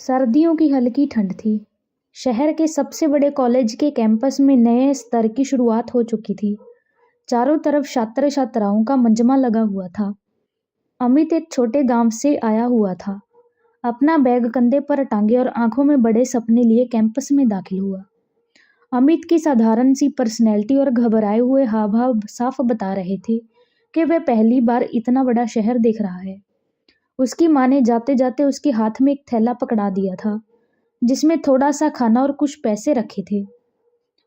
सर्दियों की हल्की ठंड थी। शहर के सबसे बड़े कॉलेज के कैंपस में नए स्तर की शुरुआत हो चुकी थी। चारों तरफ छात्र छात्राओं का मजमा लगा हुआ था। अमित एक छोटे गांव से आया हुआ था। अपना बैग कंधे पर टांगे और आंखों में बड़े सपने लिए कैंपस में दाखिल हुआ। अमित की साधारण सी पर्सनैलिटी और घबराए हुए हाव भाव साफ बता रहे थे कि वह पहली बार इतना बड़ा शहर देख रहा है। उसकी माँ ने जाते जाते उसके हाथ में एक थैला पकड़ा दिया था जिसमें थोड़ा सा खाना और कुछ पैसे रखे थे।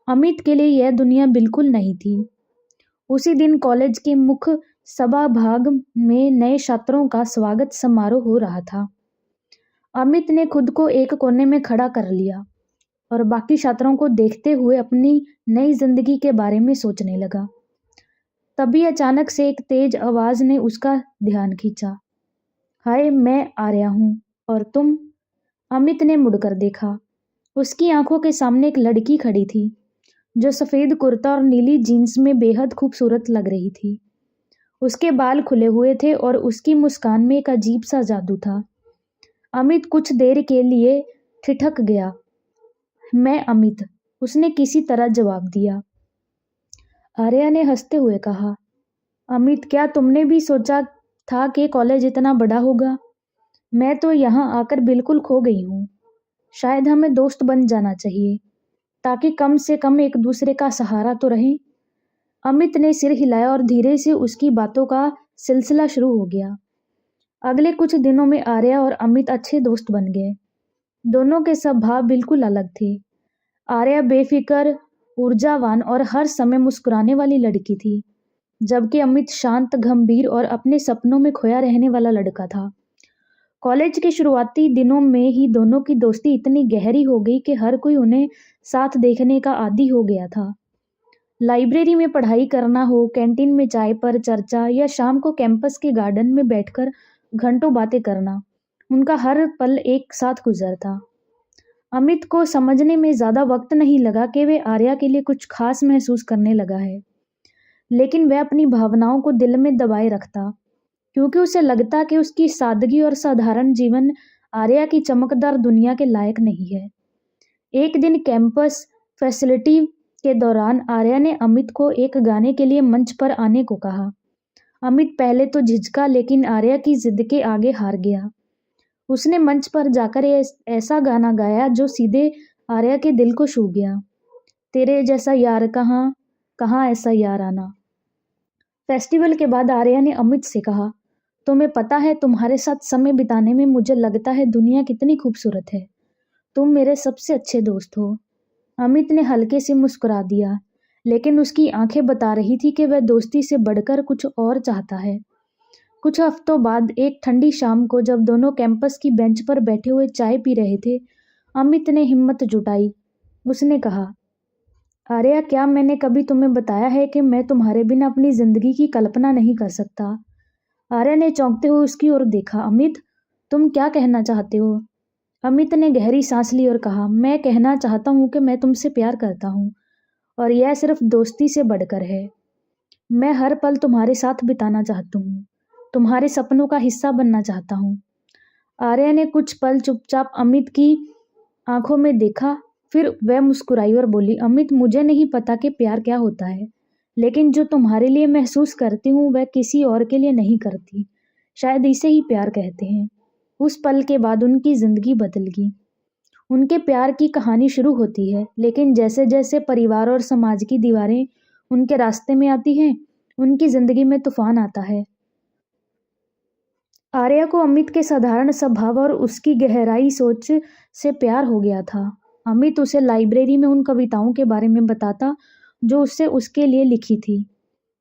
अमित के लिए यह दुनिया बिल्कुल नहीं थी। उसी दिन कॉलेज के मुख्य सभा भाग में नए छात्रों का स्वागत समारोह हो रहा था। अमित ने खुद को एक कोने में खड़ा कर लिया और बाकी छात्रों को देखते हुए अपनी नई जिंदगी के बारे में सोचने लगा। तभी अचानक से एक तेज आवाज ने उसका ध्यान खींचा। हाय, मैं आर्या हूँ। और तुम? अमित ने मुड़कर देखा। उसकी आंखों के सामने एक लड़की खड़ी थी जो सफेद कुर्ता और नीली जीन्स में बेहद खूबसूरत लग रही थी। उसके बाल खुले हुए थे और उसकी मुस्कान में एक अजीब सा जादू था। अमित कुछ देर के लिए ठिठक गया। मैं अमित, उसने किसी तरह जवाब दिया। आर्या ने हंसते हुए कहा, अमित, क्या तुमने भी सोचा था कि कॉलेज इतना बड़ा होगा? मैं तो यहाँ आकर बिल्कुल खो गई हूँ। शायद हमें दोस्त बन जाना चाहिए ताकि कम से कम एक दूसरे का सहारा तो रहे। अमित ने सिर हिलाया और धीरे से उसकी बातों का सिलसिला शुरू हो गया। अगले कुछ दिनों में आर्या और अमित अच्छे दोस्त बन गए। दोनों के स्वभाव बिल्कुल अलग थे। आर्या बेफिक्र, ऊर्जावान और हर समय मुस्कुराने वाली लड़की थी, जबकि अमित शांत, गंभीर और अपने सपनों में खोया रहने वाला लड़का था। कॉलेज के शुरुआती दिनों में ही दोनों की दोस्ती इतनी गहरी हो गई कि हर कोई उन्हें साथ देखने का आदी हो गया था। लाइब्रेरी में पढ़ाई करना हो, कैंटीन में चाय पर चर्चा या शाम को कैंपस के गार्डन में बैठकर घंटों बातें करना, उनका हर पल एक साथ गुजरता। अमित को समझने में ज़्यादा वक्त नहीं लगा कि वे आर्या के लिए कुछ खास महसूस करने लगा है, लेकिन वह अपनी भावनाओं को दिल में दबाए रखता क्योंकि उसे लगता कि उसकी सादगी और साधारण जीवन आर्या की चमकदार दुनिया के लायक नहीं है। एक दिन कैंपस फैसिलिटी के दौरान आर्या ने अमित को एक गाने के लिए मंच पर आने को कहा। अमित पहले तो झिझका, लेकिन आर्या की जिद के आगे हार गया। उसने मंच पर जाकर ऐसा गाना गाया जो सीधे आर्या के दिल को छू गया। तेरे जैसा यार कहाँ, कहाँ ऐसा यार आना। फेस्टिवल के बाद आर्या ने अमित से कहा, तुम्हें पता है, तुम्हारे साथ समय बिताने में मुझे लगता है दुनिया कितनी खूबसूरत है। तुम मेरे सबसे अच्छे दोस्त हो। अमित ने हल्के से मुस्कुरा दिया, लेकिन उसकी आंखें बता रही थी कि वह दोस्ती से बढ़कर कुछ और चाहता है। कुछ हफ्तों बाद एक ठंडी शाम को जब दोनों कैंपस की बेंच पर बैठे हुए चाय पी रहे थे, अमित ने हिम्मत जुटाई। उसने कहा, आर्या, क्या मैंने कभी तुम्हें बताया है कि मैं तुम्हारे बिना अपनी जिंदगी की कल्पना नहीं कर सकता? आर्या ने चौंकते हुए उसकी ओर देखा। अमित, तुम क्या कहना चाहते हो? अमित ने गहरी सांस ली और कहा, मैं कहना चाहता हूँ कि मैं तुमसे प्यार करता हूँ और यह सिर्फ दोस्ती से बढ़कर है। मैं हर पल तुम्हारे साथ बिताना चाहता हूँ, तुम्हारे सपनों का हिस्सा बनना चाहता हूँ। आर्या ने कुछ पल चुपचाप अमित की आंखों में देखा, फिर वह मुस्कुराई और बोली, अमित, मुझे नहीं पता कि प्यार क्या होता है, लेकिन जो तुम्हारे लिए महसूस करती हूँ वह किसी और के लिए नहीं करती। शायद इसे ही प्यार कहते हैं। उस पल के बाद उनकी जिंदगी बदल गई। उनके प्यार की कहानी शुरू होती है, लेकिन जैसे जैसे परिवार और समाज की दीवारें उनके रास्ते में आती हैं, उनकी जिंदगी में तूफान आता है। आर्या को अमित के साधारण स्वभाव और उसकी गहराई सोच से प्यार हो गया था। अमित उसे लाइब्रेरी में उन कविताओं के बारे में बताता जो उससे उसके लिए लिखी थी।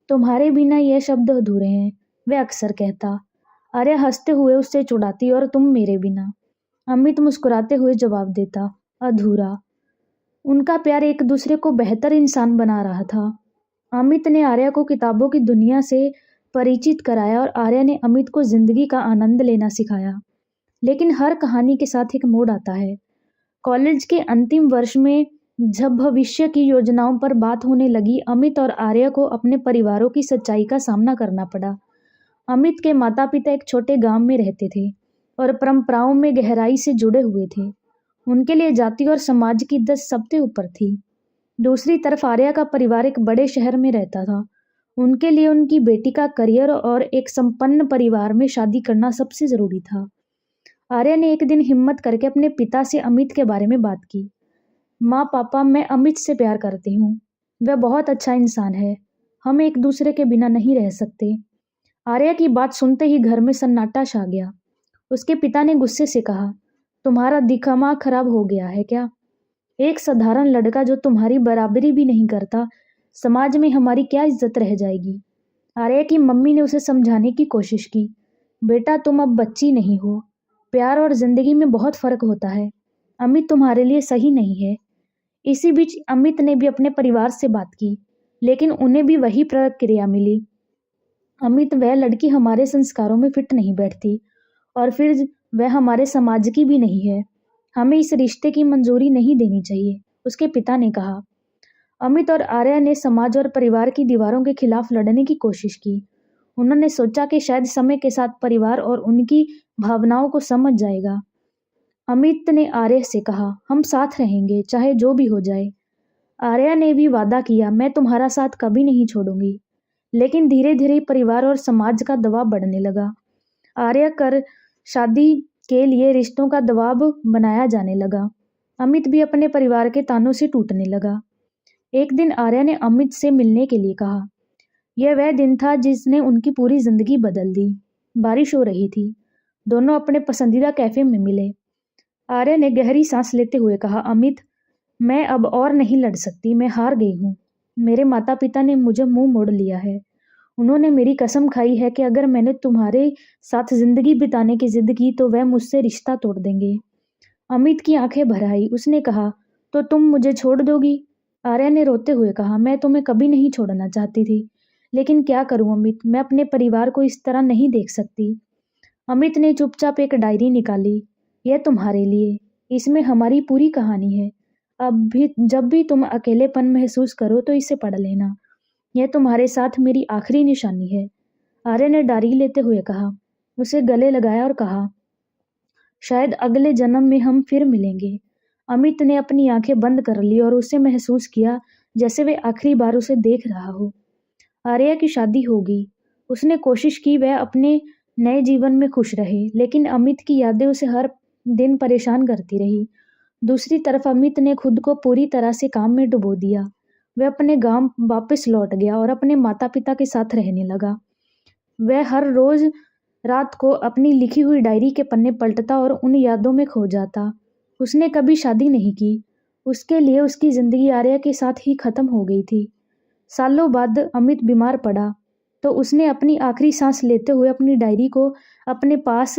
तुम्हारे बिना यह शब्द अधूरे हैं, वह अक्सर कहता। आर्या हंसते हुए उससे चिढ़ाती, और तुम मेरे बिना? अमित मुस्कुराते हुए जवाब देता, अधूरा। उनका प्यार एक दूसरे को बेहतर इंसान बना रहा था। अमित ने आर्या को किताबों की दुनिया से परिचित कराया और आर्या ने अमित को जिंदगी का आनंद लेना सिखाया। लेकिन हर कहानी के साथ एक मोड़ आता है। कॉलेज के अंतिम वर्ष में जब भविष्य की योजनाओं पर बात होने लगी, अमित और आर्या को अपने परिवारों की सच्चाई का सामना करना पड़ा। अमित के माता पिता एक छोटे गांव में रहते थे, और परंपराओं में गहराई से जुड़े हुए थे। उनके लिए जाति और समाज की इज्जत सबसे ऊपर थी। दूसरी तरफ आर्या का परिवार एक बड़े शहर में रहता था। उनके लिए उनकी बेटी का करियर और एक संपन्न परिवार में शादी करना सबसे जरूरी था। आर्या ने एक दिन हिम्मत करके अपने पिता से अमित के बारे में बात की। माँ पापा, मैं अमित से प्यार करती हूँ। वह बहुत अच्छा इंसान है। हम एक दूसरे के बिना नहीं रह सकते। आर्या की बात सुनते ही घर में सन्नाटा छा गया। उसके पिता ने गुस्से से कहा, तुम्हारा दिमाग खराब हो गया है क्या? एक साधारण लड़का जो तुम्हारी बराबरी भी नहीं करता, समाज में हमारी क्या इज्जत रह जाएगी? आर्या की मम्मी ने उसे समझाने की कोशिश की। बेटा, तुम अब बच्ची नहीं हो। प्यार और जिंदगी में बहुत फर्क होता है। अमित तुम्हारे लिए सही नहीं है। इसी बीच अमित ने भी अपने परिवार से बात की, लेकिन उन्हें भी वही प्रतिक्रिया मिली। अमित, वह लड़की हमारे संस्कारों में फिट नहीं बैठती, और फिर वह हमारे समाज की भी नहीं है। हमें इस रिश्ते की मंजूरी नहीं देनी चाहिए, उसके पिता ने कहा। अमित और आर्या ने समाज और परिवार की दीवारों के खिलाफ लड़ने की कोशिश की। उन्होंने सोचा कि शायद समय के साथ परिवार और उनकी भावनाओं को समझ जाएगा। अमित ने आर्या से कहा, हम साथ रहेंगे, चाहे जो भी हो जाए। आर्या ने भी वादा किया, मैं तुम्हारा साथ कभी नहीं छोड़ूंगी। लेकिन धीरे धीरे परिवार और समाज का दबाव बढ़ने लगा। आर्या कर शादी के लिए रिश्तों का दबाव बनाया जाने लगा। अमित भी अपने परिवार के तानों से टूटने लगा। एक दिन आर्या ने अमित से मिलने के लिए कहा। यह वह दिन था जिसने उनकी पूरी जिंदगी बदल दी। बारिश हो रही थी। दोनों अपने पसंदीदा कैफे में मिले। आर्या ने गहरी सांस लेते हुए कहा, अमित, मैं अब और नहीं लड़ सकती। मैं हार गई हूँ। मेरे माता पिता ने मुझे मुंह मोड़ लिया है। उन्होंने मेरी कसम खाई है कि अगर मैंने तुम्हारे साथ जिंदगी बिताने की जिद की तो वह मुझसे रिश्ता तोड़ देंगे। अमित की आंखें भर आई। उसने कहा, तो तुम मुझे छोड़ दोगी? आर्या ने रोते हुए कहा, मैं तुम्हें कभी नहीं छोड़ना चाहती थी, लेकिन क्या करूं अमित, मैं अपने परिवार को इस तरह नहीं देख सकती। अमित ने चुपचाप एक डायरी निकाली। यह तुम्हारे लिए। इसमें हमारी पूरी कहानी है। अब भी जब भी तुम अकेलेपन महसूस करो तो इसे पढ़ लेना। यह तुम्हारे साथ मेरी आखिरी निशानी है। आर्य ने डायरी लेते हुए कहा। उसे गले लगाया और कहा, शायद अगले जन्म में हम फिर मिलेंगे। अमित ने अपनी आंखें बंद कर ली और उसे महसूस किया जैसे वे आखिरी बार उसे देख रहा हो। आर्या की शादी होगी। उसने कोशिश की वह अपने नए जीवन में खुश रहे, लेकिन अमित की यादें उसे हर दिन परेशान करती रही। दूसरी तरफ अमित ने खुद को पूरी तरह से काम में डुबो दिया। वह अपने गांव वापस लौट गया और अपने माता पिता के साथ रहने लगा। वह हर रोज रात को अपनी लिखी हुई डायरी के पन्ने पलटता और उन यादों में खो जाता। उसने कभी शादी नहीं की। उसके लिए उसकी जिंदगी आर्या के साथ ही खत्म हो गई थी। सालों बाद अमित बीमार पड़ा तो उसने अपनी आखिरी सांस लेते हुए अपनी डायरी को अपने पास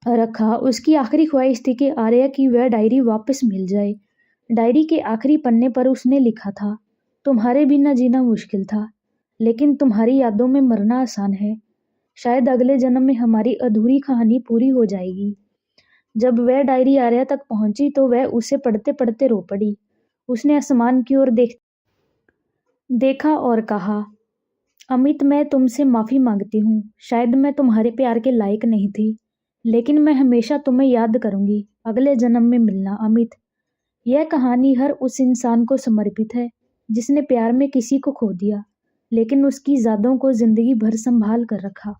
रखा। उसकी आखिरी ख्वाहिश थी कि आर्या की वह डायरी वापस मिल जाए। डायरी के आखिरी पन्ने पर उसने लिखा था, तुम्हारे बिना जीना मुश्किल था, लेकिन तुम्हारी यादों में मरना आसान है। शायद अगले जन्म में हमारी अधूरी कहानी पूरी हो जाएगी। जब वह डायरी आर्या तक पहुंची तो वह उसे पढ़ते पढ़ते रो पड़ी। उसने आसमान की ओर देखा और कहा, अमित, मैं तुमसे माफी मांगती हूँ। शायद मैं तुम्हारे प्यार के लायक नहीं थी, लेकिन मैं हमेशा तुम्हें याद करूंगी। अगले जन्म में मिलना अमित। यह कहानी हर उस इंसान को समर्पित है जिसने प्यार में किसी को खो दिया, लेकिन उसकी यादों को जिंदगी भर संभाल कर रखा।